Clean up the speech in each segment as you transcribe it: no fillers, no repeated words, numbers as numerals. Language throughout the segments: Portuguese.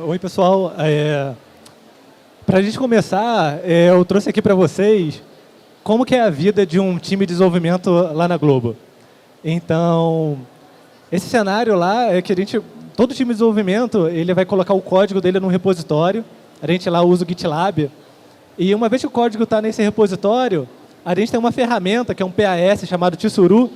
Oi, pessoal. Para a gente começar, eu trouxe aqui para vocês como que é a vida de um time de desenvolvimento lá na Globo. Então, esse cenário lá é que todo time de desenvolvimento ele vai colocar o código dele num repositório. A gente lá usa o GitLab. E uma vez que o código está nesse repositório, a gente tem uma ferramenta, que é um PAS chamado Tsuru,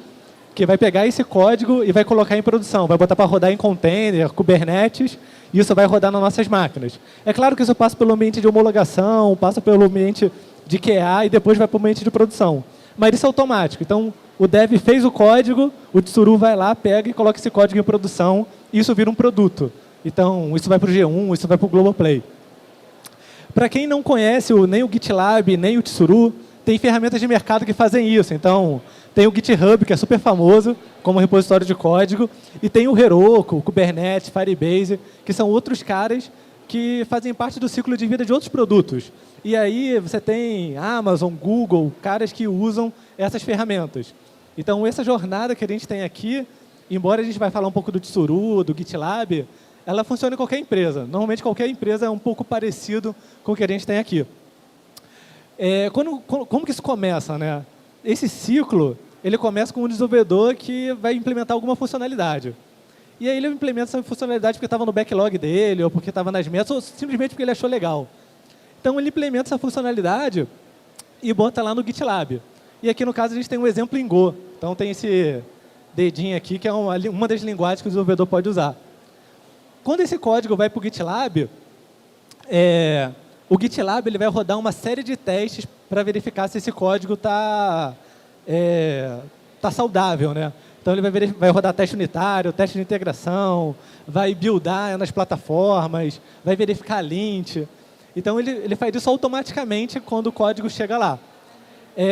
que vai pegar esse código e vai colocar em produção. Vai botar para rodar em container, Kubernetes, e isso vai rodar nas nossas máquinas. É claro que isso passa pelo ambiente de homologação, passa pelo ambiente de QA e depois vai para o ambiente de produção. Mas isso é automático. Então, o dev fez o código, o Tsuru vai lá, pega e coloca esse código em produção, e isso vira um produto. Então, isso vai para o G1, isso vai para o Globoplay. Para quem não conhece nem o GitLab, nem o Tsuru, tem ferramentas de mercado que fazem isso. Então, tem o GitHub, que é super famoso, como repositório de código, e tem o Heroku, o Kubernetes, Firebase, que são outros caras que fazem parte do ciclo de vida de outros produtos. E aí você tem Amazon, Google, caras que usam essas ferramentas. Então, essa jornada que a gente tem aqui, embora a gente vai falar um pouco do Tsuru, do GitLab, ela funciona em qualquer empresa. Normalmente, qualquer empresa é um pouco parecido com o que a gente tem aqui. Como que isso começa, né? Esse ciclo, ele começa com um desenvolvedor que vai implementar alguma funcionalidade. E aí ele implementa essa funcionalidade porque estava no backlog dele, ou porque estava nas metas, ou simplesmente porque ele achou legal. Então ele implementa essa funcionalidade e bota lá no GitLab. E aqui no caso a gente tem um exemplo em Go. Então tem esse dedinho aqui, que é uma das linguagens que o desenvolvedor pode usar. Quando esse código vai para o GitLab, o GitLab ele vai rodar uma série de testes para verificar se esse código está saudável, né? Então ele vai rodar teste unitário, teste de integração, vai buildar nas plataformas, vai verificar lint. Então ele faz isso automaticamente quando o código chega lá.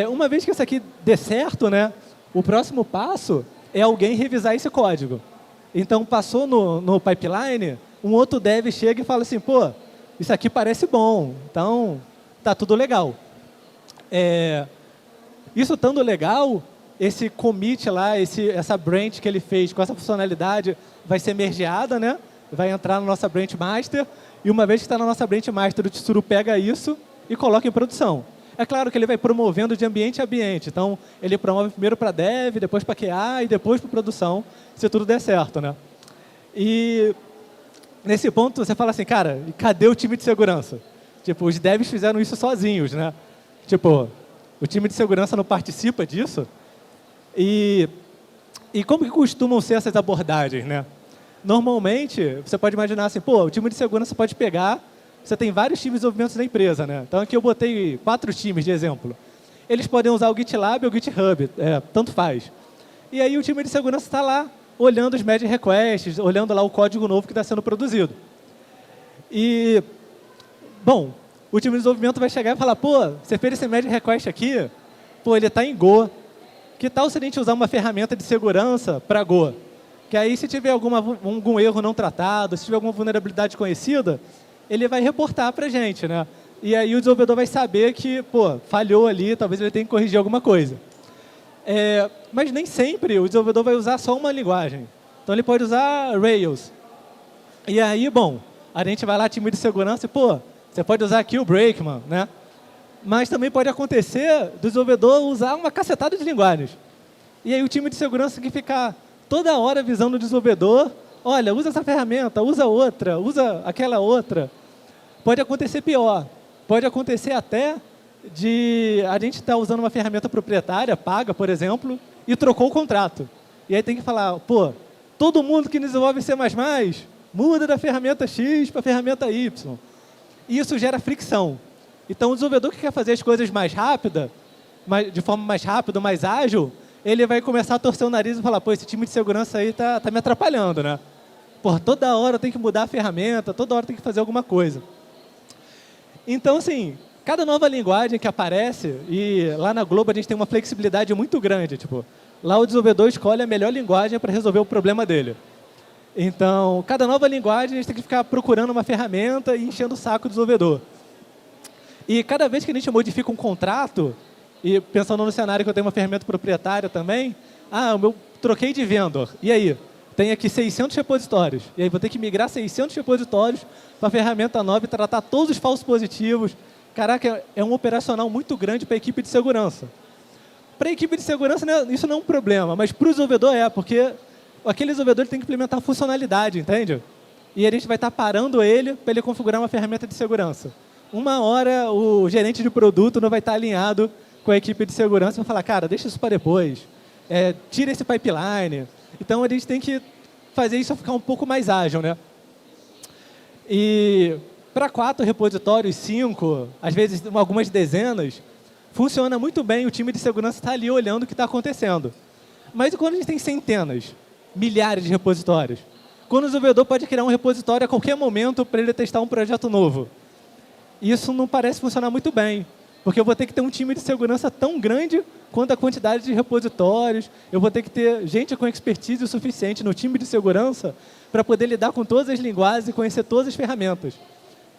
Uma vez que isso aqui dê certo, né, o próximo passo é alguém revisar esse código. Então passou no pipeline, um outro dev chega e fala assim, pô, isso aqui parece bom, então tá tudo legal. Isso estando legal, esse commit lá, essa branch que ele fez com essa funcionalidade vai ser mergeada, né? Vai entrar na nossa branch master, e uma vez que está na nossa branch master, o Tsuru pega isso e coloca em produção. É claro que ele vai promovendo de ambiente a ambiente, então ele promove primeiro para dev, depois para QA e depois para produção, se tudo der certo, né? E nesse ponto você fala assim, cara, cadê o time de segurança? Tipo, os devs fizeram isso sozinhos, né? Tipo, o time de segurança não participa disso? E como que costumam ser essas abordagens, né? Normalmente, você pode imaginar assim, pô, o time de segurança pode pegar, você tem vários times de desenvolvimento da empresa, né? Então aqui eu botei 4 times de exemplo. Eles podem usar o GitLab ou o GitHub, tanto faz. E aí o time de segurança está lá, olhando os merge requests, olhando lá o código novo que está sendo produzido. E, bom, o time de desenvolvimento vai chegar e falar, pô, você fez esse merge request aqui, pô, ele está em Go. Que tal se a gente usar uma ferramenta de segurança para Go? Que aí, se tiver algum erro não tratado, se tiver alguma vulnerabilidade conhecida, ele vai reportar para a gente, né? E aí o desenvolvedor vai saber que, pô, falhou ali, talvez ele tenha que corrigir alguma coisa. Mas nem sempre o desenvolvedor vai usar só uma linguagem. Então, ele pode usar Rails. E aí, bom, a gente vai lá, time de segurança, e, pô, você pode usar aqui o Brakeman, né? Mas também pode acontecer do desenvolvedor usar uma cacetada de linguagens. E aí o time de segurança tem que ficar toda hora avisando o desenvolvedor, olha, usa essa ferramenta, usa outra, usa aquela outra. Pode acontecer pior. Pode acontecer até de a gente estar usando uma ferramenta proprietária, paga, por exemplo, e trocou o contrato. E aí tem que falar, pô, todo mundo que desenvolve C++, muda da ferramenta X para a ferramenta Y. E isso gera fricção. Então, o desenvolvedor que quer fazer as coisas mais rápida, de forma mais rápida, mais ágil, ele vai começar a torcer o nariz e falar, pô, esse time de segurança aí tá me atrapalhando, né? Pô, toda hora tem que mudar a ferramenta, toda hora tem que fazer alguma coisa. Então, assim, cada nova linguagem que aparece, e lá na Globo a gente tem uma flexibilidade muito grande, tipo, lá o desenvolvedor escolhe a melhor linguagem para resolver o problema dele. Então, cada nova linguagem a gente tem que ficar procurando uma ferramenta e enchendo o saco do desenvolvedor. E cada vez que a gente modifica um contrato, e pensando no cenário que eu tenho uma ferramenta proprietária também, eu troquei de vendor. E aí? tem aqui 600 repositórios. E aí vou ter que migrar 600 repositórios para a ferramenta nova e tratar todos os falsos positivos. Caraca, é um operacional muito grande para a equipe de segurança. Para a equipe de segurança, né, isso não é um problema, mas para o desenvolvedor porque aquele desenvolvedor tem que implementar funcionalidade, entende? E a gente vai estar parando ele para ele configurar uma ferramenta de segurança. Uma hora o gerente de produto não vai estar alinhado com a equipe de segurança e vai falar, cara, deixa isso para depois, tira esse pipeline. Então, a gente tem que fazer isso ficar um pouco mais ágil, né? E para 4 repositórios, 5, às vezes algumas dezenas, funciona muito bem, o time de segurança está ali olhando o que está acontecendo. Mas e quando a gente tem centenas, milhares de repositórios? Quando o desenvolvedor pode criar um repositório a qualquer momento para ele testar um projeto novo. Isso não parece funcionar muito bem, porque eu vou ter que ter um time de segurança tão grande quanto a quantidade de repositórios, eu vou ter que ter gente com expertise o suficiente no time de segurança para poder lidar com todas as linguagens e conhecer todas as ferramentas.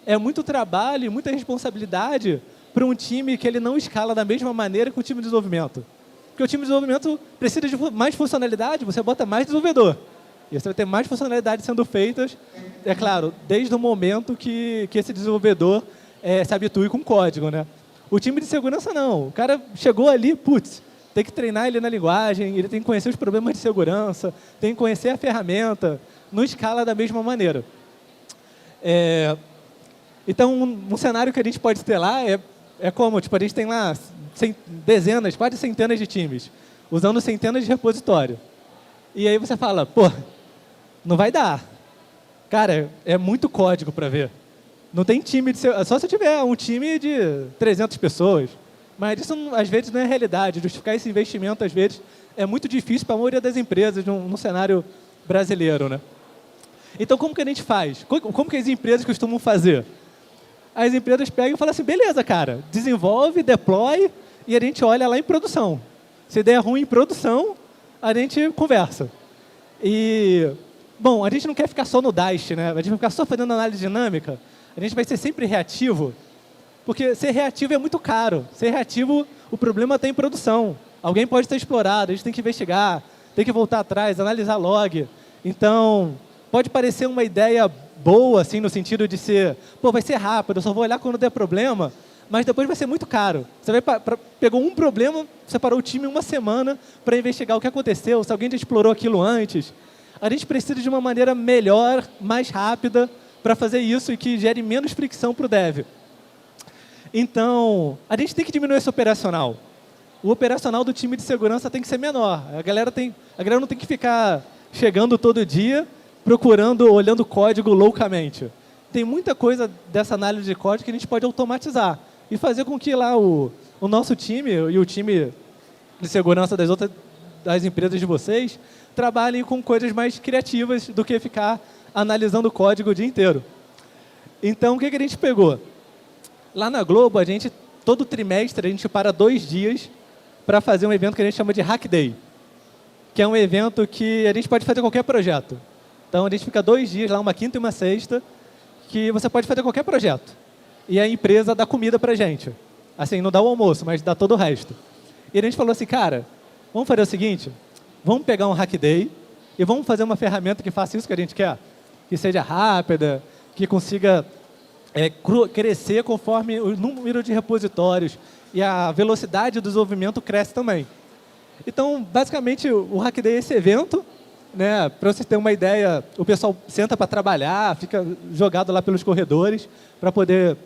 É muito trabalho e muita responsabilidade para um time que ele não escala da mesma maneira que o time de desenvolvimento. Porque o time de desenvolvimento precisa de mais funcionalidade, você bota mais desenvolvedor. E você vai ter mais funcionalidades sendo feitas, é claro, desde o momento que esse desenvolvedor se habitue com código, né? O time de segurança não. O cara chegou ali, putz, tem que treinar ele na linguagem, ele tem que conhecer os problemas de segurança, tem que conhecer a ferramenta, não escala da mesma maneira. Então, um cenário que a gente pode ter lá é como, tipo, a gente tem lá dezenas, quase centenas de times, usando centenas de repositórios. E aí você fala, pô, não vai dar. Cara, é muito código para ver. Não tem time de só se tiver um time de 300 pessoas. Mas isso, às vezes, não é realidade. Justificar esse investimento, às vezes, é muito difícil para a maioria das empresas num cenário brasileiro, né? Então, como que a gente faz? Como que as empresas costumam fazer? As empresas pegam e falam assim, beleza, cara, desenvolve, deploy e a gente olha lá em produção. Se der ruim em produção, a gente conversa. E, bom, a gente não quer ficar só no Dash, né? A gente vai ficar só fazendo análise dinâmica. A gente vai ser sempre reativo, porque ser reativo é muito caro. Ser reativo, o problema está em produção. Alguém pode ter explorado, a gente tem que investigar, tem que voltar atrás, analisar log. Então, pode parecer uma ideia boa, assim, no sentido de ser, pô, vai ser rápido, eu só vou olhar quando der problema, mas depois vai ser muito caro. Você pegou um problema, separou o time uma semana para investigar o que aconteceu, se alguém já explorou aquilo antes. A gente precisa de uma maneira melhor, mais rápida, para fazer isso e que gere menos fricção para o dev. Então, a gente tem que diminuir esse operacional. O operacional do time de segurança tem que ser menor. A galera não tem que ficar chegando todo dia, procurando, olhando código loucamente. Tem muita coisa dessa análise de código que a gente pode automatizar e fazer com que lá o nosso time e o time de segurança das empresas de vocês trabalhem com coisas mais criativas do que ficar analisando o código o dia inteiro. Então, o que a gente pegou? Lá na Globo, todo trimestre, a gente para 2 dias para fazer um evento que a gente chama de Hack Day, que é um evento que a gente pode fazer qualquer projeto. Então, a gente fica 2 dias lá, uma quinta e uma sexta, que você pode fazer qualquer projeto. E a empresa dá comida para a gente. Assim, não dá o almoço, mas dá todo o resto. E a gente falou assim, cara, vamos fazer o seguinte, vamos pegar um Hack Day e vamos fazer uma ferramenta que faça isso que a gente quer. Que seja rápida, que consiga crescer conforme o número de repositórios e a velocidade do desenvolvimento cresce também. Então, basicamente, o Hack Day é esse evento, né? Para vocês terem uma ideia, o pessoal senta para trabalhar, fica jogado lá pelos corredores para poder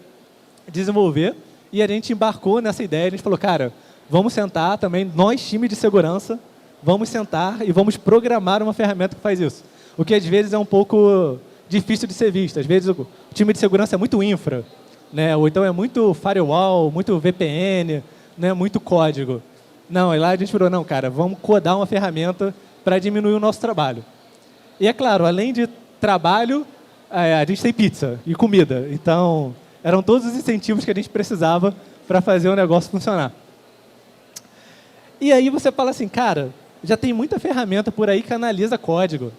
desenvolver. E a gente embarcou nessa ideia, a gente falou, cara, vamos sentar também, nós, time de segurança, vamos sentar e vamos programar uma ferramenta que faz isso. O que às vezes é um pouco difícil de ser visto. Às vezes o time de segurança é muito infra, né? Ou então é muito firewall, muito VPN, né? Muito código. Não, e lá a gente falou, não, cara, vamos codar uma ferramenta para diminuir o nosso trabalho. E é claro, além de trabalho, a gente tem pizza e comida. Então, eram todos os incentivos que a gente precisava para fazer o negócio funcionar. E aí você fala assim, cara, já tem muita ferramenta por aí que analisa código.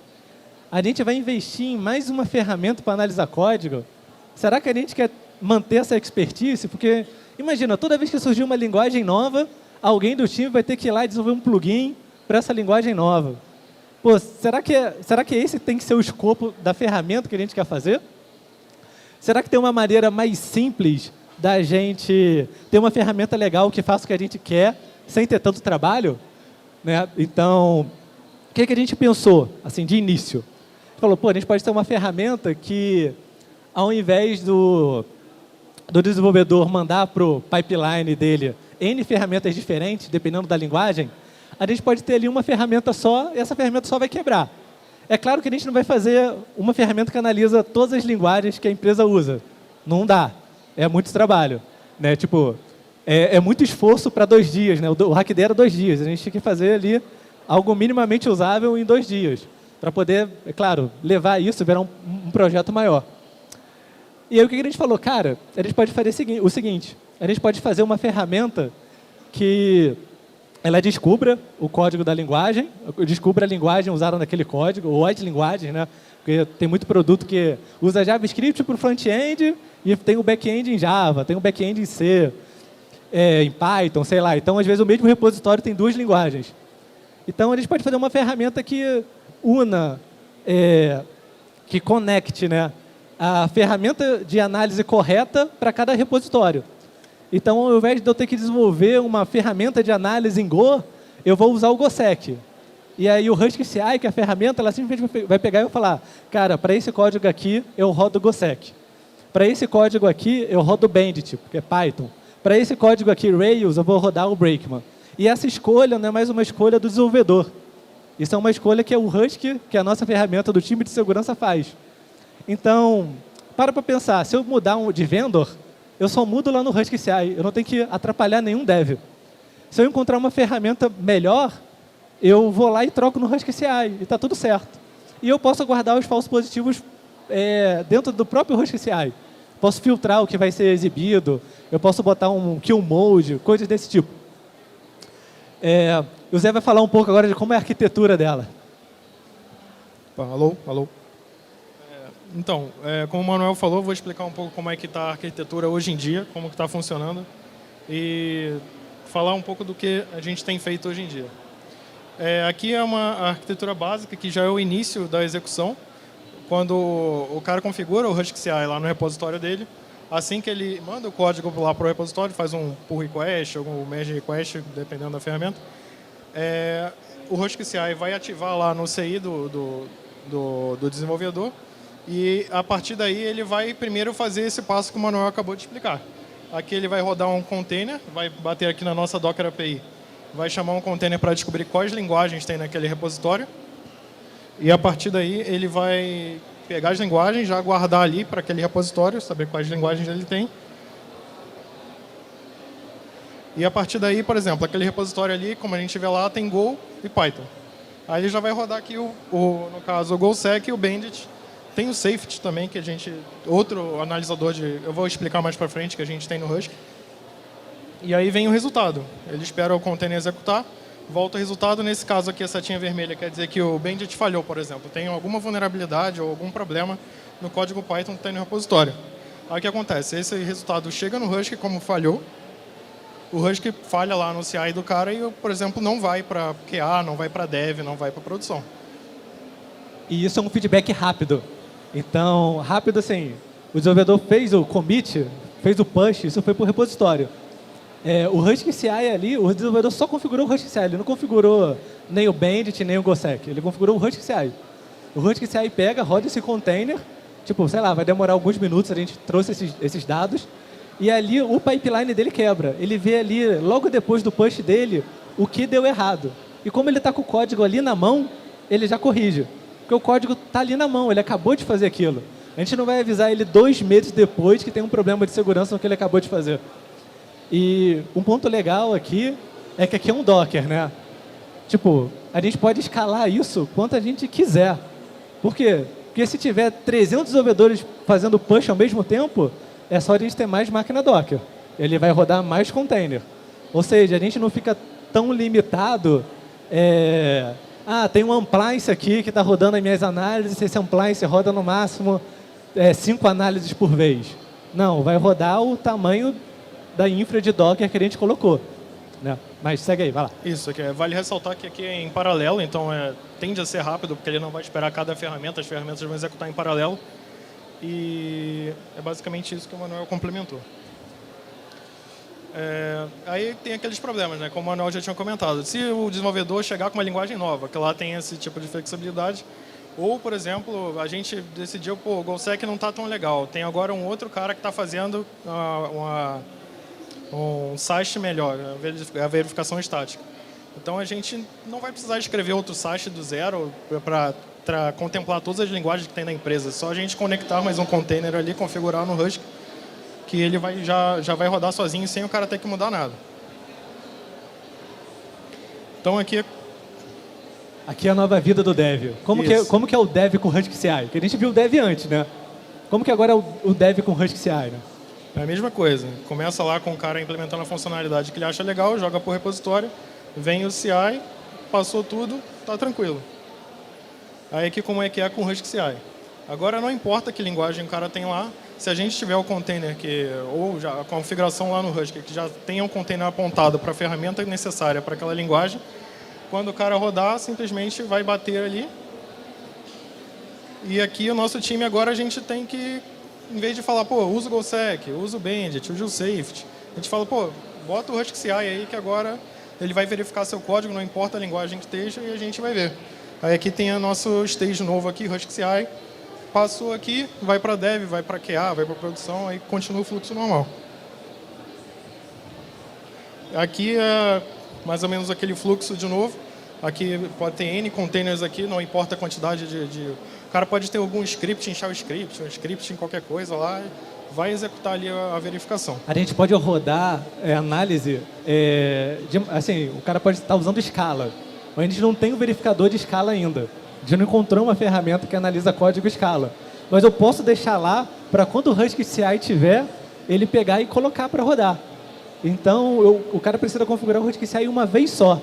A gente vai investir em mais uma ferramenta para analisar código? Será que a gente quer manter essa expertise? Porque, imagina, toda vez que surgir uma linguagem nova, alguém do time vai ter que ir lá e desenvolver um plugin para essa linguagem nova. pô, será que esse tem que ser o escopo da ferramenta que a gente quer fazer? Será que tem uma maneira mais simples da gente ter uma ferramenta legal que faça o que a gente quer, sem ter tanto trabalho? Né? Então, o que a gente pensou, assim, de início? A gente falou, pô, a gente pode ter uma ferramenta que, ao invés do desenvolvedor mandar para o pipeline dele N ferramentas diferentes, dependendo da linguagem, a gente pode ter ali uma ferramenta só, e essa ferramenta só vai quebrar. É claro que a gente não vai fazer uma ferramenta que analisa todas as linguagens que a empresa usa. Não dá. É muito trabalho. Né? Tipo, é muito esforço para 2 dias. Né? O Hack Day era 2 dias. A gente tinha que fazer ali algo minimamente usável em 2 dias. Para poder, é claro, levar isso, virar um projeto maior. E aí o que a gente falou? Cara, a gente pode fazer o seguinte. A gente pode fazer uma ferramenta que ela descubra o código da linguagem, descubra a linguagem usada naquele código, ou as linguagens, né? Porque tem muito produto que usa JavaScript para o front-end e tem o back-end em Java, tem o back-end em C, em Python, sei lá. Então, às vezes, o mesmo repositório tem 2 linguagens. Então, a gente pode fazer uma ferramenta que una, que conecte, né, a ferramenta de análise correta para cada repositório. Então, ao invés de eu ter que desenvolver uma ferramenta de análise em Go, eu vou usar o GoSec. E aí o Husky CI, que é a ferramenta, ela simplesmente vai pegar e vai falar, cara, para esse código aqui, eu rodo o GoSec. Para esse código aqui, eu rodo o Bandit, porque é Python. Para esse código aqui, Rails, eu vou rodar o Brakeman. E essa escolha não é mais uma escolha do desenvolvedor. Isso é uma escolha que o Husky, que é a nossa ferramenta do time de segurança, faz. Então, para pensar, se eu mudar de vendor, eu só mudo lá no Husky CI, eu não tenho que atrapalhar nenhum dev. Se eu encontrar uma ferramenta melhor, eu vou lá e troco no Husky CI, e está tudo certo. E eu posso guardar os falsos positivos dentro do próprio Husky CI. Posso filtrar o que vai ser exibido, eu posso botar um kill mode, coisas desse tipo. O Zé vai falar um pouco agora de como é a arquitetura dela. Alô? Então, como o Manuel falou, vou explicar um pouco como é que está a arquitetura hoje em dia, como que está funcionando, e falar um pouco do que a gente tem feito hoje em dia. Aqui é uma arquitetura básica, que já é o início da execução, quando o cara configura o Husky CI lá no repositório dele, assim que ele manda o código lá para o repositório, faz um pull request, ou um merge request, dependendo da ferramenta, o Husky CI vai ativar lá no CI do desenvolvedor, e a partir daí ele vai primeiro fazer esse passo que o Manuel acabou de explicar. Aqui ele vai rodar um container, vai bater aqui na nossa Docker API, vai chamar um container para descobrir quais linguagens tem naquele repositório, e a partir daí ele vai pegar as linguagens, já guardar ali para aquele repositório, saber quais linguagens ele tem. E a partir daí, por exemplo, aquele repositório ali, como a gente vê lá, tem Go e Python. Aí ele já vai rodar aqui, no caso, o GoSec e o Bandit. Tem o Safety também, que a gente... Outro analisador eu vou explicar mais para frente, que a gente tem no Husky. E aí vem o resultado. Ele espera o container executar, volta o resultado. Nesse caso aqui, a setinha vermelha quer dizer que o Bandit falhou, por exemplo. Tem alguma vulnerabilidade ou algum problema no código Python que tem no repositório. Aí o que acontece? Esse resultado chega no Husky como falhou. O Husky falha lá no CI do cara e, por exemplo, não vai para QA, não vai para dev, não vai para produção. E isso é um feedback rápido. Então, rápido assim, o desenvolvedor fez o commit, fez o push, isso foi para o repositório. O Husky CI ali, o desenvolvedor só configurou o Husky CI, ele não configurou nem o Bandit, nem o GoSec, ele configurou o Husky CI. O Husky CI pega, roda esse container, tipo, sei lá, vai demorar alguns minutos, a gente trouxe esses dados, e ali o pipeline dele quebra. Ele vê ali, logo depois do push dele, o que deu errado. E como ele está com o código ali na mão, ele já corrige. Porque o código está ali na mão, ele acabou de fazer aquilo. A gente não vai avisar ele 2 meses depois que tem um problema de segurança no que ele acabou de fazer. E um ponto legal aqui é que aqui é um Docker, né? Tipo, a gente pode escalar isso quanto a gente quiser. Por quê? Porque se tiver 300 desenvolvedores fazendo push ao mesmo tempo, é só a gente ter mais máquina Docker. Ele vai rodar mais container. Ou seja, a gente não fica tão limitado... tem um appliance aqui que está rodando as minhas análises, esse appliance roda no máximo 5 análises por vez. Não, vai rodar o tamanho da infra de Docker que a gente colocou. né? Mas segue aí, vai lá. Isso, aqui vale ressaltar que aqui é em paralelo, então tende a ser rápido, porque ele não vai esperar cada ferramenta, as ferramentas vão executar em paralelo. E é basicamente isso que o Manuel complementou. Aí tem aqueles problemas, né? Como o Manuel já tinha comentado. Se o desenvolvedor chegar com uma linguagem nova, que lá tem esse tipo de flexibilidade, ou, por exemplo, a gente decidiu, pô, o GoSec não está tão legal. Tem agora um outro cara que está fazendo um SAST melhor, a verificação estática. Então a gente não vai precisar escrever outro SAST do zero para contemplar todas as linguagens que tem na empresa. Só a gente conectar mais um container ali, configurar no Husky, que ele já vai rodar sozinho sem o cara ter que mudar nada. Então aqui é a nova vida do Dev. Como que é o Dev com Husky CI? Porque a gente viu o Dev antes, né? Como que agora é o Dev com Husky CI, né? É a mesma coisa. Começa lá com o cara implementando a funcionalidade que ele acha legal, joga para o repositório, vem o CI, passou tudo, tá tranquilo. Aí aqui como é que é com o Husky CI. Agora não importa que linguagem o cara tem lá, se a gente tiver o container ou já a configuração lá no Husky que já tenha um container apontado para a ferramenta necessária para aquela linguagem, quando o cara rodar, simplesmente vai bater ali. E aqui o nosso time agora a gente tem que, em vez de falar, pô, usa o GoSec, usa o Bandit, usa o Safety, a gente fala, pô, bota o Husky CI aí que agora ele vai verificar seu código, não importa a linguagem que esteja, e a gente vai ver. Aí aqui tem o nosso stage novo aqui, Husky CI, passou aqui, vai para Dev, vai para QA, vai para produção, aí continua o fluxo normal. Aqui é mais ou menos aquele fluxo de novo. Aqui pode ter N containers aqui, não importa a quantidade O cara pode ter algum script, inchar o script, um script em qualquer coisa lá, vai executar ali a verificação. A gente pode rodar análise, assim, o cara pode estar usando Scala, mas a gente não tem o verificador de Scala ainda. A gente não encontrou uma ferramenta que analisa código Scala. Mas eu posso deixar lá para quando o Husky CI tiver, ele pegar e colocar para rodar. Então, o cara precisa configurar o Husky CI uma vez só.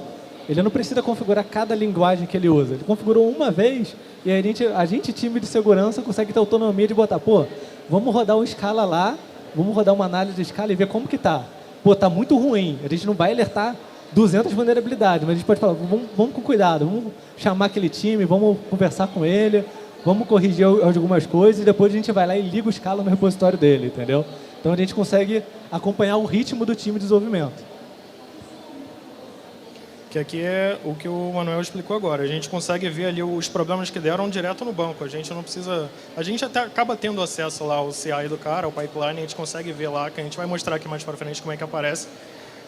Ele não precisa configurar cada linguagem que ele usa. Ele configurou uma vez e a gente, time de segurança, consegue ter autonomia de botar, pô, vamos rodar um Scala lá, vamos rodar uma análise de Scala e ver como que tá. Pô, tá muito ruim. A gente não vai alertar 200 vulnerabilidades, mas a gente pode falar, vamos com cuidado, vamos chamar aquele time, vamos conversar com ele, vamos corrigir algumas coisas e depois a gente vai lá e liga o Scala no repositório dele, entendeu? Então a gente consegue acompanhar o ritmo do time de desenvolvimento. Que aqui é o que o Manuel explicou agora. A gente consegue ver ali os problemas que deram direto no banco. A gente não precisa... A gente até acaba tendo acesso lá ao CI do cara, ao pipeline, a gente consegue ver lá, que a gente vai mostrar aqui mais para frente como é que aparece.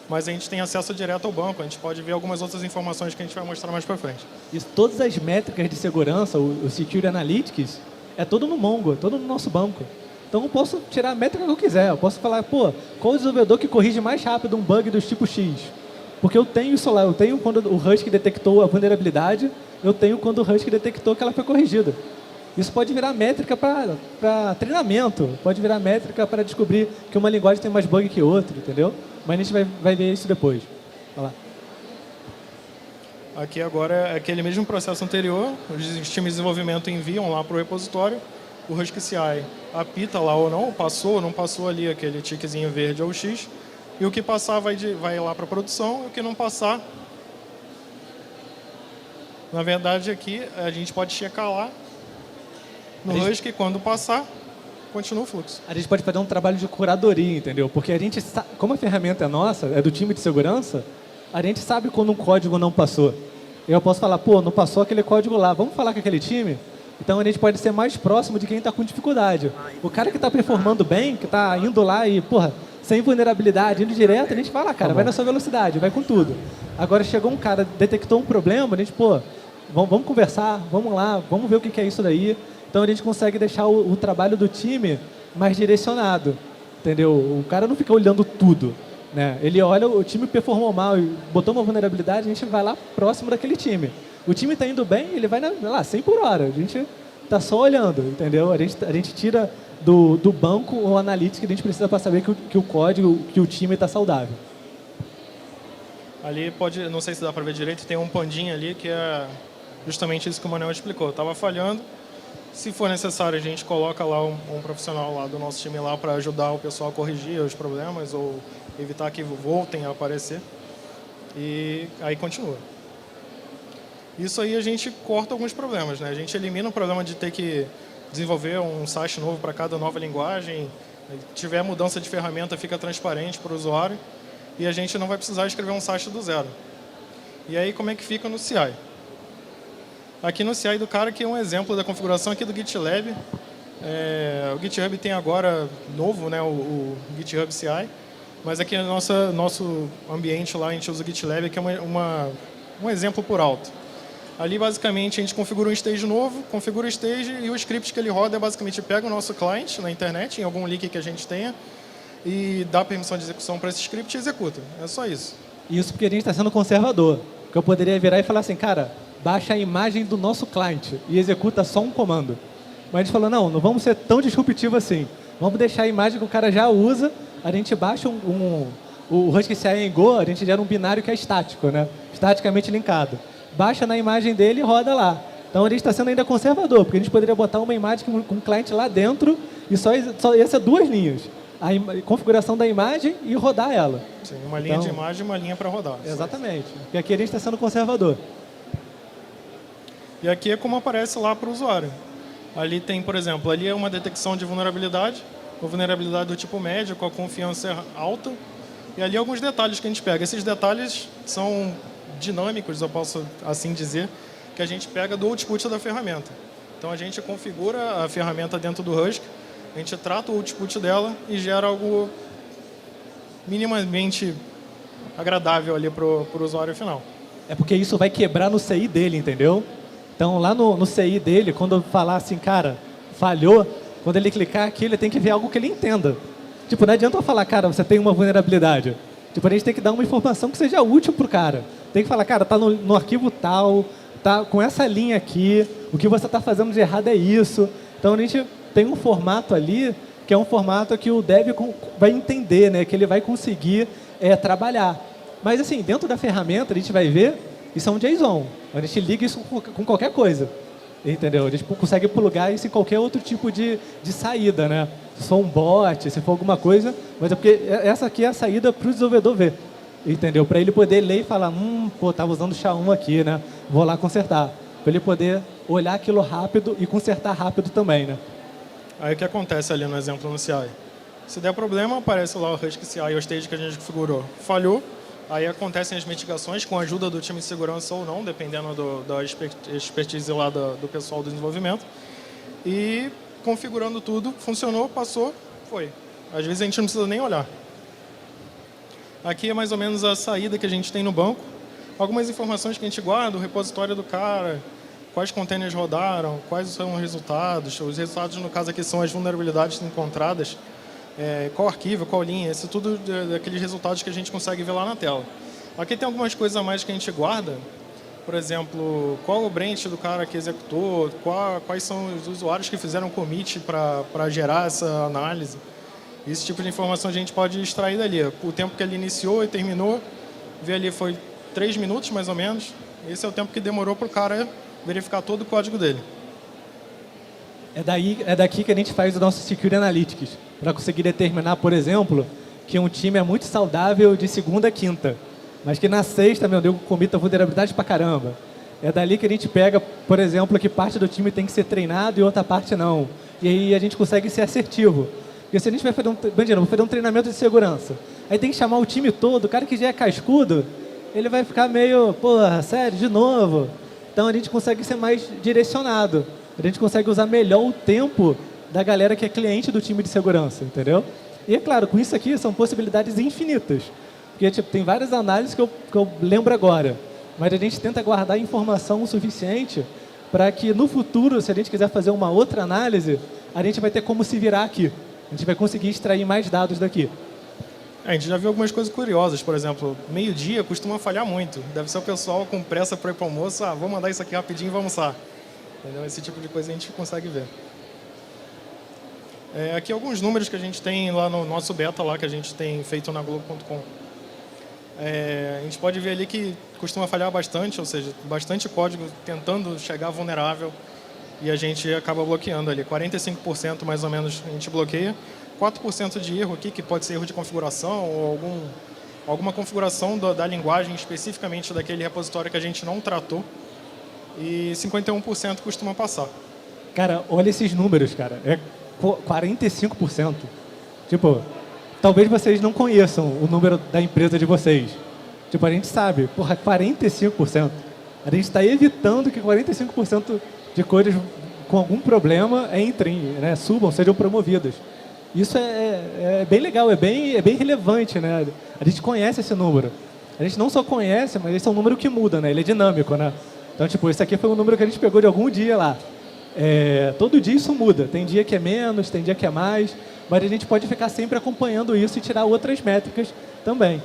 Mas a gente tem acesso direto ao banco. A gente pode ver algumas outras informações que a gente vai mostrar mais para frente. Isso, todas as métricas de segurança, o Security Analytics, é todo no Mongo, é todo no nosso banco. Então eu posso tirar a métrica que eu quiser. Eu posso falar, pô, qual o desenvolvedor que corrige mais rápido um bug dos tipo X? Porque eu tenho isso lá, eu tenho quando o Husky detectou a vulnerabilidade, eu tenho quando o Husky detectou que ela foi corrigida. Isso pode virar métrica para treinamento, pode virar métrica para descobrir que uma linguagem tem mais bug que outra, entendeu? Mas a gente vai ver isso depois. Vai lá. Aqui agora é aquele mesmo processo anterior, os times de desenvolvimento enviam lá para o repositório, o Husky CI apita lá ou não, passou ou não passou ali aquele tickzinho verde ou X, e o que passar vai lá para a produção, e o que não passar, na verdade aqui a gente pode checar lá no Husky, quando passar, continua o fluxo. A gente pode fazer um trabalho de curadoria, entendeu? Porque a gente sabe, como a ferramenta é nossa, é do time de segurança, a gente sabe quando um código não passou. Eu posso falar, pô, não passou aquele código lá, vamos falar com aquele time? Então a gente pode ser mais próximo de quem está com dificuldade. O cara que está performando bem, que está indo lá e, porra, sem vulnerabilidade, indo direto, a gente vai lá, cara, vai na sua velocidade, vai com tudo. Agora chegou um cara, detectou um problema, a gente, pô, vamos conversar, vamos lá, vamos ver o que é isso daí. Então a gente consegue deixar o trabalho do time mais direcionado, entendeu? O cara não fica olhando tudo, né? Ele olha, o time performou mal e botou uma vulnerabilidade, a gente vai lá próximo daquele time. O time está indo bem, ele vai lá 100 por hora, a gente está só olhando, entendeu? A gente tira do banco o analytics que a gente precisa para saber que o código, que o time está saudável. Ali pode, não sei se dá para ver direito, tem um pandinha ali que é justamente isso que o Manuel explicou. Estava falhando, se for necessário a gente coloca lá um profissional lá do nosso time lá para ajudar o pessoal a corrigir os problemas ou evitar que voltem a aparecer. E aí continua. Isso aí a gente corta alguns problemas, né? A gente elimina o problema de ter que desenvolver um site novo para cada nova linguagem. Se tiver mudança de ferramenta, fica transparente para o usuário. E a gente não vai precisar escrever um site do zero. E aí, como é que fica no CI? Aqui no CI do cara, que é um exemplo da configuração aqui do GitLab. O GitHub tem agora novo, né, o GitHub CI. Mas aqui no nosso ambiente lá, a gente usa o GitLab, que é um exemplo por alto. Ali, basicamente, a gente configura um stage novo, configura o stage e o script que ele roda é basicamente pega o nosso client na internet, em algum link que a gente tenha, e dá permissão de execução para esse script e executa. É só isso. Isso porque a gente está sendo conservador. Porque eu poderia virar e falar assim, cara, baixa a imagem do nosso client e executa só um comando. Mas a gente falou, não vamos ser tão disruptivo assim. Vamos deixar a imagem que o cara já usa, a gente baixa o Husky CI em Go, a gente gera um binário que é estático, né? Estaticamente linkado. Baixa na imagem dele e roda lá. Então a gente está sendo ainda conservador, porque a gente poderia botar uma imagem com um cliente lá dentro e só ia ser 2 linhas. A configuração da imagem e rodar ela. Sim, uma linha de imagem e uma linha para rodar. Exatamente. Porque aqui a gente está sendo conservador. E aqui é como aparece lá para o usuário. Ali tem, por exemplo, ali é uma detecção de vulnerabilidade, uma vulnerabilidade do tipo médio, com a confiança alta. E ali alguns detalhes que a gente pega. Esses detalhes são dinâmicos, eu posso assim dizer, que a gente pega do output da ferramenta. Então a gente configura a ferramenta dentro do Husky, a gente trata o output dela e gera algo minimamente agradável ali para o usuário final. É porque isso vai quebrar no CI dele, entendeu? Então lá no CI dele, quando eu falar assim, cara, falhou, quando ele clicar aqui, ele tem que ver algo que ele entenda. Tipo, não adianta eu falar, cara, você tem uma vulnerabilidade. Tipo, a gente tem que dar uma informação que seja útil para o cara. Tem que falar, cara, tá no arquivo tal, tá com essa linha aqui, o que você está fazendo de errado é isso. Então a gente tem um formato ali, que é um formato que o dev vai entender, né? Que ele vai conseguir trabalhar. Mas assim, dentro da ferramenta, a gente vai ver, isso é um JSON. A gente liga isso com qualquer coisa. Entendeu? A gente consegue plugar isso em qualquer outro tipo de saída, né? Se for um bot, se for alguma coisa, mas é porque essa aqui é a saída para o desenvolvedor ver. Entendeu? Para ele poder ler e falar, pô, estava usando o SHA-1 aqui, né? Vou lá consertar. Para ele poder olhar aquilo rápido e consertar rápido também, né? Aí o que acontece ali no exemplo no CI? Se der problema, aparece lá o Husky CI, o stage que a gente configurou. Falhou, aí acontecem as mitigações com a ajuda do time de segurança ou não, dependendo da expertise lá do pessoal do desenvolvimento. E configurando tudo, funcionou, passou, foi. Às vezes a gente não precisa nem olhar. Aqui é mais ou menos a saída que a gente tem no banco. Algumas informações que a gente guarda, o repositório do cara, quais containers rodaram, quais são os resultados. Os resultados, no caso aqui, são as vulnerabilidades encontradas. Qual arquivo, qual linha, isso tudo daqueles resultados que a gente consegue ver lá na tela. Aqui tem algumas coisas a mais que a gente guarda. Por exemplo, qual o branch do cara que executou, quais são os usuários que fizeram commit para gerar essa análise. Esse tipo de informação a gente pode extrair dali. O tempo que ele iniciou e terminou, ver ali foi 3 minutos mais ou menos. Esse é o tempo que demorou para o cara verificar todo o código dele. É daqui que a gente faz o nosso Security Analytics, para conseguir determinar, por exemplo, que um time é muito saudável de segunda a quinta, mas que na sexta, meu Deus, comita vulnerabilidade pra caramba. É dali que a gente pega, por exemplo, que parte do time tem que ser treinado e outra parte não. E aí a gente consegue ser assertivo. Porque se a gente vai fazer um treinamento de segurança, aí tem que chamar o time todo, o cara que já é cascudo, ele vai ficar meio, porra, sério, de novo. Então a gente consegue ser mais direcionado. A gente consegue usar melhor o tempo da galera que é cliente do time de segurança, entendeu? E é claro, com isso aqui são possibilidades infinitas. Porque tipo, tem várias análises que eu lembro agora. Mas a gente tenta guardar informação o suficiente para que no futuro, se a gente quiser fazer uma outra análise, a gente vai ter como se virar aqui. A gente vai conseguir extrair mais dados daqui. A gente já viu algumas coisas curiosas, por exemplo, meio-dia costuma falhar muito. Deve ser o pessoal com pressa para ir para o almoço, vou mandar isso aqui rapidinho e vamos almoçar. Entendeu? Esse tipo de coisa a gente consegue ver. Aqui alguns números que a gente tem lá no nosso beta, lá, que a gente tem feito na Globo.com. A gente pode ver ali que costuma falhar bastante, ou seja, bastante código tentando chegar vulnerável e a gente acaba bloqueando ali. 45% mais ou menos a gente bloqueia. 4% de erro aqui, que pode ser erro de configuração ou alguma configuração da linguagem especificamente daquele repositório que a gente não tratou, e 51% costuma passar. Cara, olha esses números, cara. É 45%. Tipo, talvez vocês não conheçam o número da empresa de vocês. Tipo, a gente sabe, porra, 45%. A gente está evitando que 45% de coisas com algum problema entrem, né, subam, sejam promovidas. Isso é bem legal, é bem relevante, né? A gente conhece esse número. A gente não só conhece, mas esse é um número que muda, né? Ele é dinâmico, né? Então, tipo, esse aqui foi um número que a gente pegou de algum dia lá. Todo dia isso muda. Tem dia que é menos, tem dia que é mais, mas a gente pode ficar sempre acompanhando isso e tirar outras métricas também.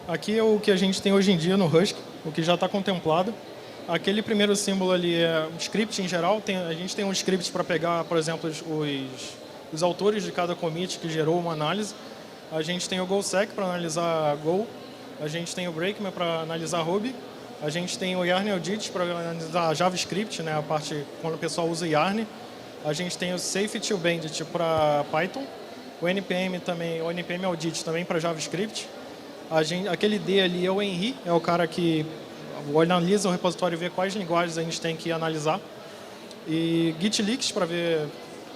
Aqui é o que a gente tem hoje em dia no Husky, o que já está contemplado. Aquele primeiro símbolo ali é um script em geral. A gente tem um script para pegar, por exemplo, os autores de cada commit que gerou uma análise. A gente tem o GoSec para analisar Go. A gente tem o Brakeman para analisar Ruby. A gente tem o Yarn Audit para analisar JavaScript, né, a parte quando o pessoal usa Yarn. A gente tem o Safety Bandit para Python. O NPM também, o NPM Audit também para JavaScript. Aquele D ali é o Henry, é o cara que analisa o repositório e vê quais linguagens a gente tem que analisar. E Git Leaks para ver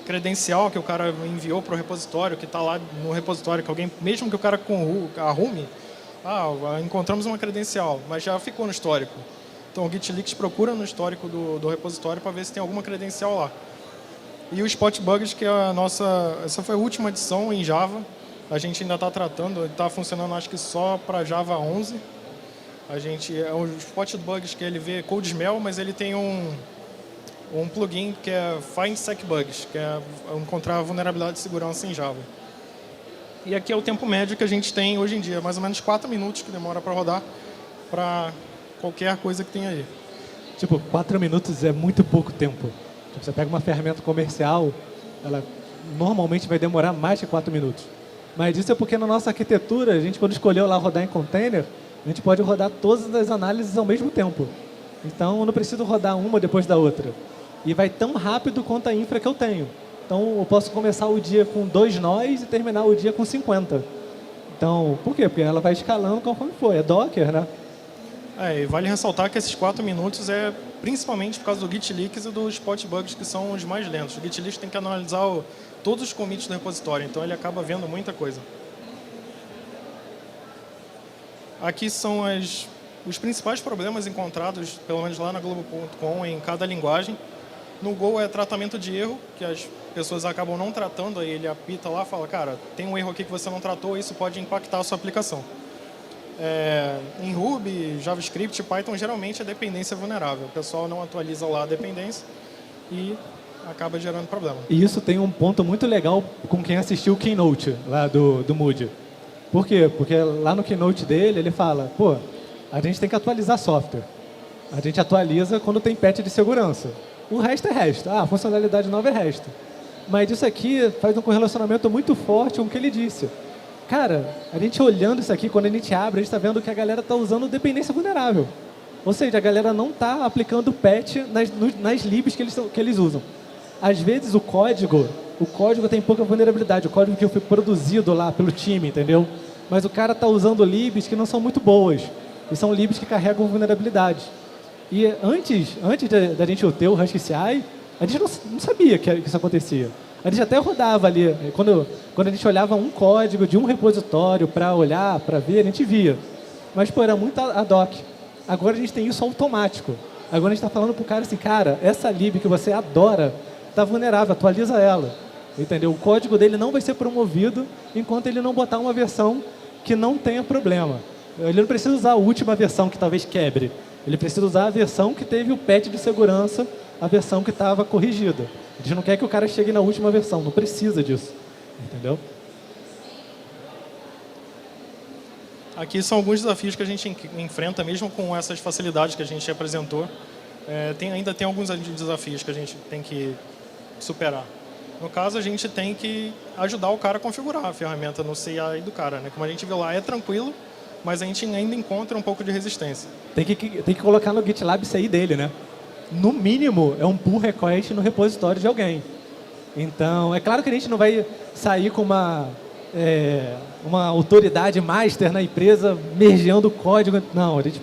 credencial que o cara enviou para o repositório, que está lá no repositório, que alguém, mesmo que o cara arrume, encontramos uma credencial, mas já ficou no histórico. Então o Git Leaks procura no histórico do repositório para ver se tem alguma credencial lá. E o Spot Bugs, que é essa foi a última adição em Java. A gente ainda está tratando, está funcionando acho que só para Java 11. O Spot Bugs que ele vê CodeSmell, mas ele tem um plugin que é Find Sec Bugs, que é encontrar vulnerabilidade de segurança em Java. E aqui é o tempo médio que a gente tem hoje em dia, mais ou menos 4 minutos que demora para rodar para qualquer coisa que tenha aí. Tipo, 4 minutos é muito pouco tempo. Tipo, você pega uma ferramenta comercial, ela normalmente vai demorar mais de 4 minutos. Mas isso é porque na nossa arquitetura, a gente quando escolheu lá rodar em container, a gente pode rodar todas as análises ao mesmo tempo. Então, eu não preciso rodar uma depois da outra. E vai tão rápido quanto a infra que eu tenho. Então, eu posso começar o dia com 2 nós e terminar o dia com 50. Então, por quê? Porque ela vai escalando conforme for. É Docker, né? E vale ressaltar que esses 4 minutos é principalmente por causa do Git Leaks e dos Spot Bugs, que são os mais lentos. O Git Leaks tem que analisar todos os commits do repositório, então ele acaba vendo muita coisa. Aqui são os principais problemas encontrados, pelo menos lá na Globo.com, em cada linguagem. No Go é tratamento de erro, que as pessoas acabam não tratando, aí ele apita lá e fala, cara, tem um erro aqui que você não tratou, isso pode impactar a sua aplicação. Em Ruby, JavaScript, Python, geralmente a dependência é vulnerável. O pessoal não atualiza lá a dependência e acaba gerando problema. E isso tem um ponto muito legal com quem assistiu o Keynote lá do Moody. Por quê? Porque lá no Keynote dele, ele fala, pô, a gente tem que atualizar software. A gente atualiza quando tem patch de segurança. O resto é resto. A funcionalidade nova é resto. Mas isso aqui faz um correlacionamento muito forte com o que ele disse. Cara, a gente olhando isso aqui, quando a gente abre, a gente está vendo que a galera está usando dependência vulnerável. Ou seja, a galera não está aplicando patch nas libs que eles usam. Às vezes o código tem pouca vulnerabilidade, o código que foi produzido lá pelo time, entendeu? Mas o cara está usando libs que não são muito boas. E são libs que carregam vulnerabilidades. E antes da gente ter o Husky CI, a gente não sabia que isso acontecia. A gente até rodava ali, quando a gente olhava um código de um repositório para olhar, para ver, a gente via. Mas, pô, era muito ad hoc. Agora a gente tem isso automático. Agora a gente está falando para o cara assim, cara, essa lib que você adora está vulnerável, atualiza ela. Entendeu? O código dele não vai ser promovido enquanto ele não botar uma versão que não tenha problema. Ele não precisa usar a última versão que talvez quebre. Ele precisa usar a versão que teve o patch de segurança, a versão que estava corrigida. A gente não quer que o cara chegue na última versão, não precisa disso. Entendeu? Aqui são alguns desafios que a gente enfrenta, mesmo com essas facilidades que a gente apresentou. Ainda tem alguns desafios que a gente tem que superar. No caso, a gente tem que ajudar o cara a configurar a ferramenta no CI do cara, né? Como a gente viu lá, é tranquilo, mas a gente ainda encontra um pouco de resistência. Tem que colocar no GitLab CI dele, né? No mínimo, é um pull request no repositório de alguém. Então, é claro que a gente não vai sair com uma autoridade master na empresa mergeando o código. Não, a gente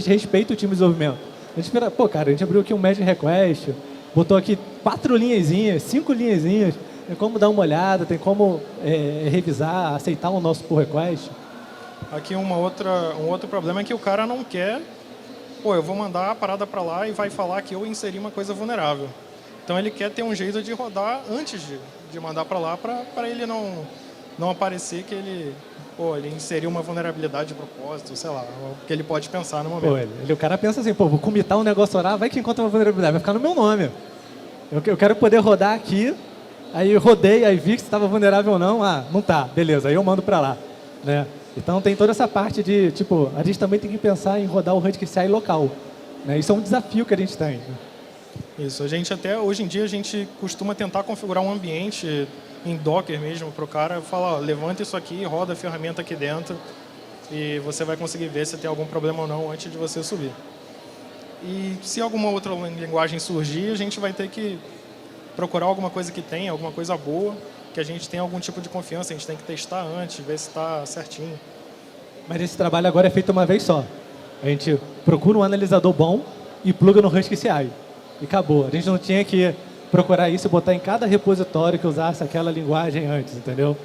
respeita o time de desenvolvimento. A gente espera, pô, cara, a gente abriu aqui um merge request, botou aqui 4 linhazinhas, 5 linhazinhas, tem como dar uma olhada, tem como revisar, aceitar o nosso pull request. Aqui um outro problema é que o cara não quer, pô, eu vou mandar a parada para lá e vai falar que eu inseri uma coisa vulnerável. Então ele quer ter um jeito de rodar antes de mandar para lá, para ele não aparecer que ele inseriu uma vulnerabilidade de propósito, sei lá, o que ele pode pensar no momento. Pô, o cara pensa assim, pô, vou comitar um negócio lá, vai que encontra uma vulnerabilidade, vai ficar no meu nome. Eu quero poder rodar aqui, aí rodei, aí vi que estava vulnerável ou não, não tá, beleza, aí eu mando para lá, né? Então tem toda essa parte de, tipo, a gente também tem que pensar em rodar o Husky-CI local, né? Isso é um desafio que a gente tem. Isso, hoje em dia a gente costuma tentar configurar um ambiente em Docker mesmo para o cara falar, ó, levanta isso aqui, roda a ferramenta aqui dentro e você vai conseguir ver se tem algum problema ou não antes de você subir. E se alguma outra linguagem surgir, a gente vai ter que procurar alguma coisa que tenha, alguma coisa boa, que a gente tenha algum tipo de confiança, a gente tem que testar antes, ver se está certinho. Mas esse trabalho agora é feito uma vez só. A gente procura um analisador bom e pluga no Husky-CI. E acabou. A gente não tinha que procurar isso e botar em cada repositório que usasse aquela linguagem antes, entendeu?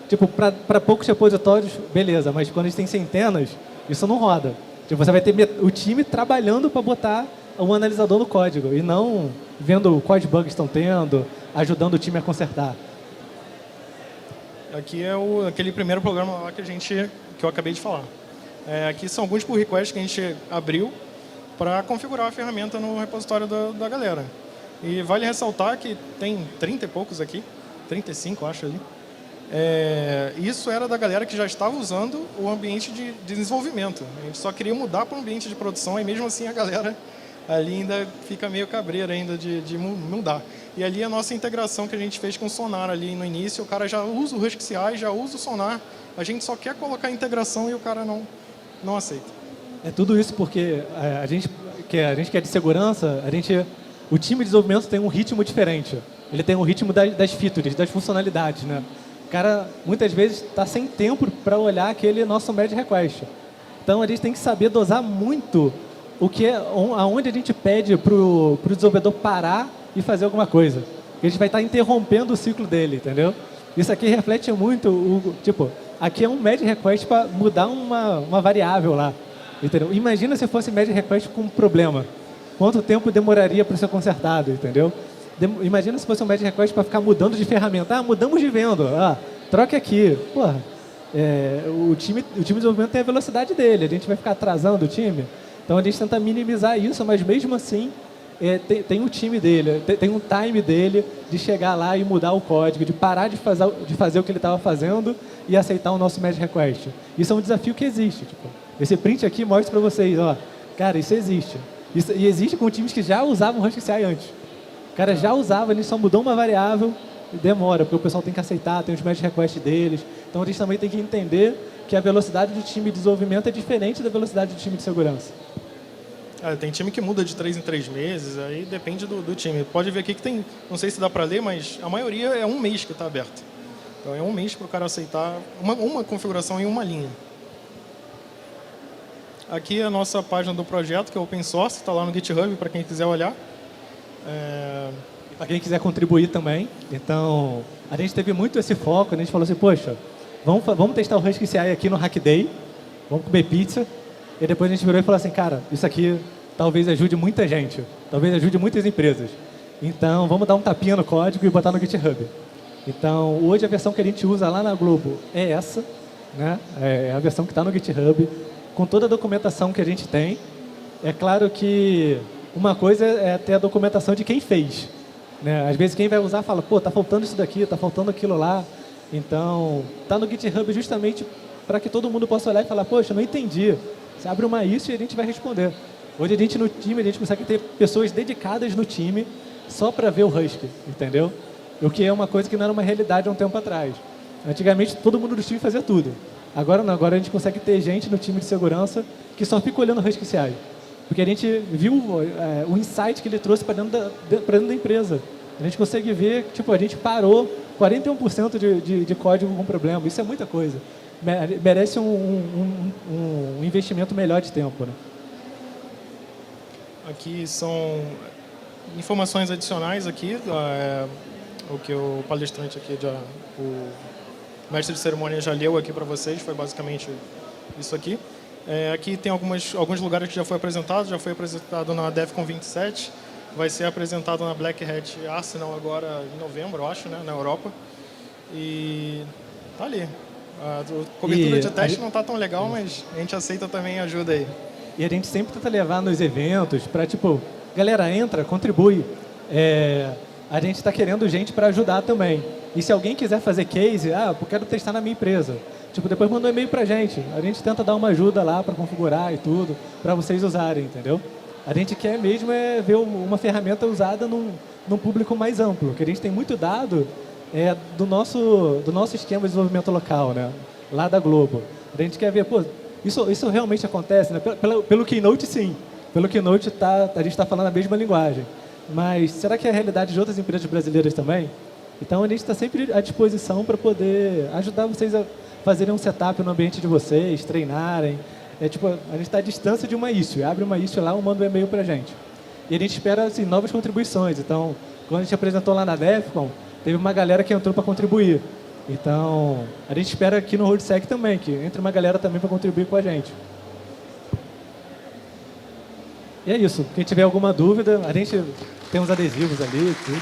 Tipo, para poucos repositórios, beleza, mas quando a gente tem centenas, isso não roda. Tipo, você vai ter o time trabalhando para botar um analisador no código e não vendo quais bugs estão tendo, ajudando o time a consertar. Aqui é aquele primeiro programa lá que eu acabei de falar. Aqui são alguns pull requests que a gente abriu para configurar a ferramenta no repositório da galera. E vale ressaltar que tem 30 e poucos aqui, 35 acho ali. Isso era da galera que já estava usando o ambiente de desenvolvimento. A gente só queria mudar para o ambiente de produção e mesmo assim a galera ali ainda fica meio cabreira ainda de mudar. E ali a nossa integração que a gente fez com o Sonar ali no início, o cara já usa o Husky-CI, já usa o Sonar, a gente só quer colocar a integração e o cara não aceita. É tudo isso porque a gente que é de segurança, o time de desenvolvimento tem um ritmo diferente. Ele tem um ritmo das features, das funcionalidades, né? O cara, muitas vezes, está sem tempo para olhar aquele nosso merge request. Então, a gente tem que saber dosar muito aonde a gente pede para o desenvolvedor parar e fazer alguma coisa. A gente vai estar interrompendo o ciclo dele, entendeu? Isso aqui reflete muito, aqui é um merge request para mudar uma variável lá, entendeu? Imagina se fosse merge request com um problema. Quanto tempo demoraria para ser consertado, entendeu? Imagina se fosse um merge request para ficar mudando de ferramenta. Mudamos de venda. Troque aqui. Porra, o time de desenvolvimento tem a velocidade dele. A gente vai ficar atrasando o time. Então, a gente tenta minimizar isso, mas mesmo assim, tem um time dele, tem um time dele de chegar lá e mudar o código, de parar de fazer o que ele estava fazendo e aceitar o nosso merge request. Isso é um desafio que existe. Esse print aqui mostra para vocês, cara, isso existe. E existe com times que já usavam o Husky-CI antes. O cara já usava, ele só mudou uma variável e demora, porque o pessoal tem que aceitar, tem os merge requests deles. Então, a gente também tem que entender que a velocidade do time de desenvolvimento é diferente da velocidade do time de segurança. Tem time que muda de 3 em 3 meses, aí depende do time. Pode ver aqui que tem, não sei se dá para ler, mas a maioria é 1 mês que está aberto. Então, é 1 mês para o cara aceitar uma configuração em uma linha. Aqui é a nossa página do projeto, que é open source, está lá no GitHub para quem quiser olhar. Para quem quiser contribuir também. Então, a gente teve muito esse foco, a gente falou assim, poxa, vamos testar o Husky-CI aqui no Hack Day, vamos comer pizza, e depois a gente virou e falou assim, cara, isso aqui talvez ajude muita gente, talvez ajude muitas empresas. Então, vamos dar um tapinha no código e botar no GitHub. Então, hoje a versão que a gente usa lá na Globo é essa, né? É a versão que está no GitHub, com toda a documentação que a gente tem. É claro que uma coisa é ter a documentação de quem fez, né? Às vezes quem vai usar fala, pô, tá faltando isso daqui, tá faltando aquilo lá. Então, tá no GitHub justamente para que todo mundo possa olhar e falar, poxa, não entendi. Você abre uma issue e a gente vai responder. Hoje a gente no time, a gente consegue ter pessoas dedicadas no time só para ver o Husky, entendeu? O que é uma coisa que não era uma realidade há um tempo atrás. Antigamente todo mundo do time fazia tudo. Agora não, agora a gente consegue ter gente no time de segurança que só fica olhando o Husky-CI. Porque a gente viu o insight que ele trouxe para dentro da empresa. a gente consegue ver que tipo, a gente parou 41% de código com problema. Isso é muita coisa. Merece um investimento melhor de tempo, né? Aqui são informações adicionais aqui, o que o palestrante aqui, o mestre de cerimônia já leu aqui para vocês, foi basicamente isso aqui. Aqui tem alguns lugares que já foi apresentado na DEFCON 27, vai ser apresentado na Black Hat Arsenal agora em novembro, eu acho, né, na Europa. E tá ali. A cobertura de teste não tá tão legal, mas a gente aceita também ajuda aí. E a gente sempre tenta levar nos eventos para, tipo, galera, entra, contribui. A gente está querendo gente para ajudar também. E se alguém quiser fazer case, eu quero testar na minha empresa. Tipo, depois manda um e-mail para a gente tenta dar uma ajuda lá para configurar e tudo, para vocês usarem, entendeu? A gente quer mesmo ver uma ferramenta usada num público mais amplo, que a gente tem muito dado do nosso esquema de desenvolvimento local, né? Lá da Globo. A gente quer ver, isso realmente acontece, né? Pelo Keynote, sim. Pelo Keynote, a gente está falando a mesma linguagem. Mas será que é a realidade de outras empresas brasileiras também? Então, a gente está sempre à disposição para poder ajudar vocês a fazerem um setup no ambiente de vocês, treinarem. A gente está à distância de uma issue. Abre uma issue lá, manda um e-mail para a gente. E a gente espera assim, novas contribuições. Então, quando a gente apresentou lá na DEFCON, teve uma galera que entrou para contribuir. Então, a gente espera aqui no RoadSec também, que entre uma galera também para contribuir com a gente. E é isso. Quem tiver alguma dúvida, a gente tem uns adesivos ali. Tudo.